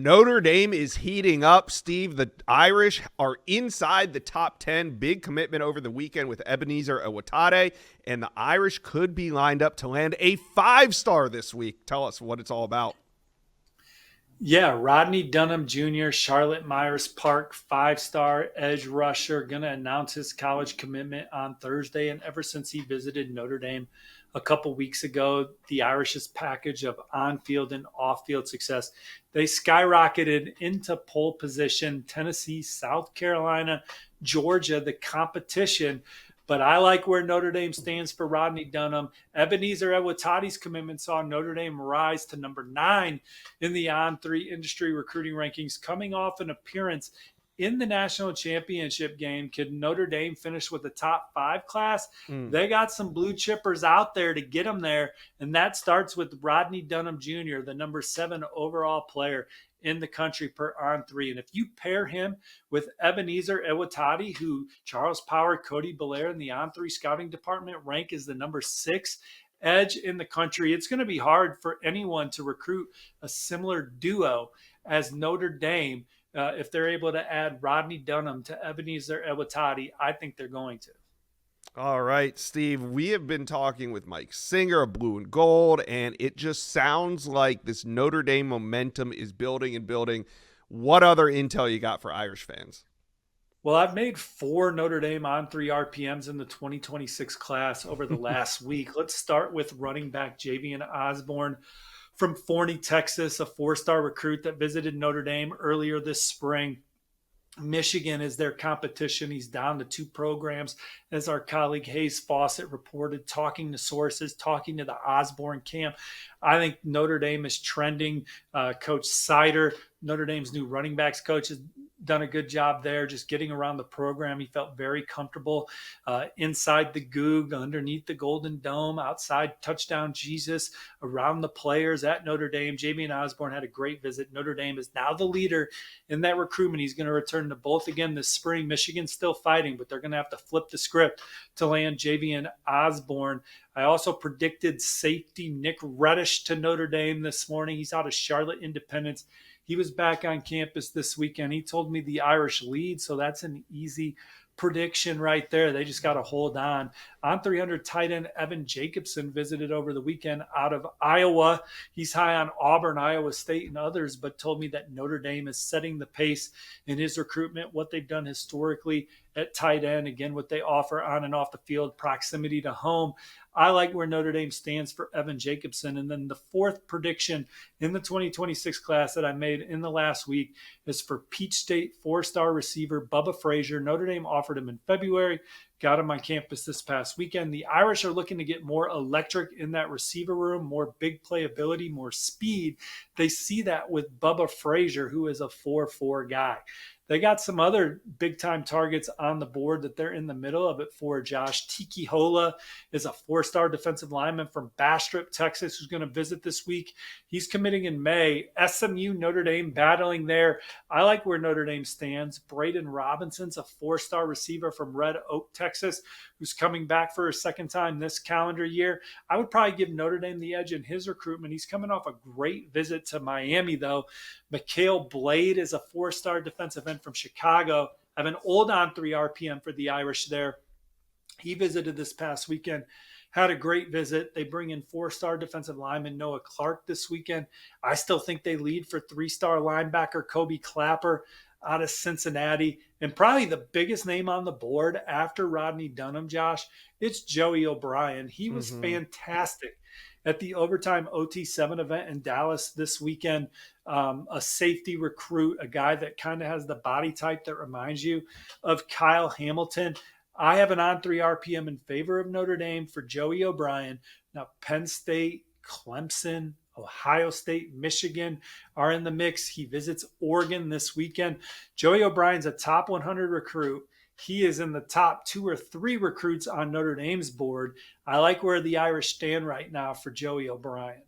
Notre Dame is heating up, Steve. The Irish are inside the top 10. Big commitment over the weekend with Ebenezer Ewatade, and the Irish could be lined up to land a 5-star this week. Tell us what it's all about. Yeah, Rodney Dunham Jr., Charlotte Myers Park, 5-star edge rusher, going to announce his college commitment on Thursday. And ever since he visited Notre Dame a couple weeks ago, the Irish's package of on field and off field success, they skyrocketed into pole position. Tennessee, South Carolina, Georgia, the competition. But I like where Notre Dame stands for Rodney Dunham. Ebenezer Ewatade's commitment saw Notre Dame rise to number 9 in the On3 industry recruiting rankings, coming off an appearance in the national championship game. Could Notre Dame finish with the top 5 class? Mm. They got some blue chippers out there to get them there, and that starts with Rodney Dunham Jr., the number 7 overall player in the country per On3. And if you pair him with Ebenezer Ewatade, who Charles Power, Cody Belair in the On3 scouting department rank as the number 6 edge in the country, it's going to be hard for anyone to recruit a similar duo as Notre Dame. If they're able to add Rodney Dunham to Ebenezer Ewatade, I think they're going to. All right, Steve, we have been talking with Mike Singer of Blue and Gold, and it just sounds like this Notre Dame momentum is building and building. What other intel you got for Irish fans? Well, I've made 4 Notre Dame On3 RPMs in the 2026 class over the last week. Let's start with running back Javian Osborne from Forney, Texas, a 4-star recruit that visited Notre Dame earlier this spring. Michigan is their competition. He's down to 2 programs, as our colleague Hayes Fawcett reported, talking to sources, talking to the Osborne camp. I think Notre Dame is trending. Coach Sider, Notre Dame's new running backs coach, has done a good job there just getting around the program. He felt very comfortable inside the Goog, underneath the Golden Dome, outside Touchdown Jesus, around the players at Notre Dame. Javian Osborne had a great visit. Notre Dame is now the leader in that recruitment. He's going to return to both again this spring. Michigan's still fighting, but they're going to have to flip the script to land Javian Osborne. I also predicted safety Nick Reddish to Notre Dame this morning. He's out of Charlotte Independence. He was back on campus this weekend. He told me the Irish lead, so that's an easy prediction right there. They just got to hold on. On 300 tight end Evan Jacobson visited over the weekend out of Iowa. He's high on Auburn, Iowa State, and others, but told me that Notre Dame is setting the pace in his recruitment, what they've done historically at tight end, again, what they offer on and off the field, proximity to home. I like where Notre Dame stands for Evan Jacobson. And then the 4th prediction in the 2026 class that I made in the last week is for Peach State 4-star receiver Bubba Frazier. Notre Dame offered him in February, got him on campus this past weekend. The Irish are looking to get more electric in that receiver room, more big playability, more speed. They see that with Bubba Frazier, who is a 4-4 guy. They got some other big-time targets on the board that they're in the middle of it for, Josh. Tiki Hola is a 4-star defensive lineman from Bastrop, Texas, who's going to visit this week. He's committing in May. SMU, Notre Dame battling there. I like where Notre Dame stands. Braden Robinson's a 4-star receiver from Red Oak, Texas, who's coming back for a second time this calendar year. I would probably give Notre Dame the edge in his recruitment. He's coming off a great visit to Miami, though. Mikhail Blade is a 4-star defensive end from Chicago. I have an old On3 RPM for the Irish there. He visited this past weekend, had a great visit. They bring in 4-star defensive lineman Noah Clark this weekend. I still think they lead for 3-star linebacker Kobe Clapper out of Cincinnati. And probably the biggest name on the board after Rodney Dunham, Josh, it's Joey O'Brien. He was fantastic at the Overtime OT7 event in Dallas this weekend. A safety recruit, a guy that kind of has the body type that reminds you of Kyle Hamilton. I have an On3 RPM in favor of Notre Dame for Joey O'Brien. Now, Penn State, Clemson, Ohio State, Michigan are in the mix. He visits Oregon this weekend. Joey O'Brien's a top 100 recruit. He is in the top 2 or 3 recruits on Notre Dame's board. I like where the Irish stand right now for Joey O'Brien.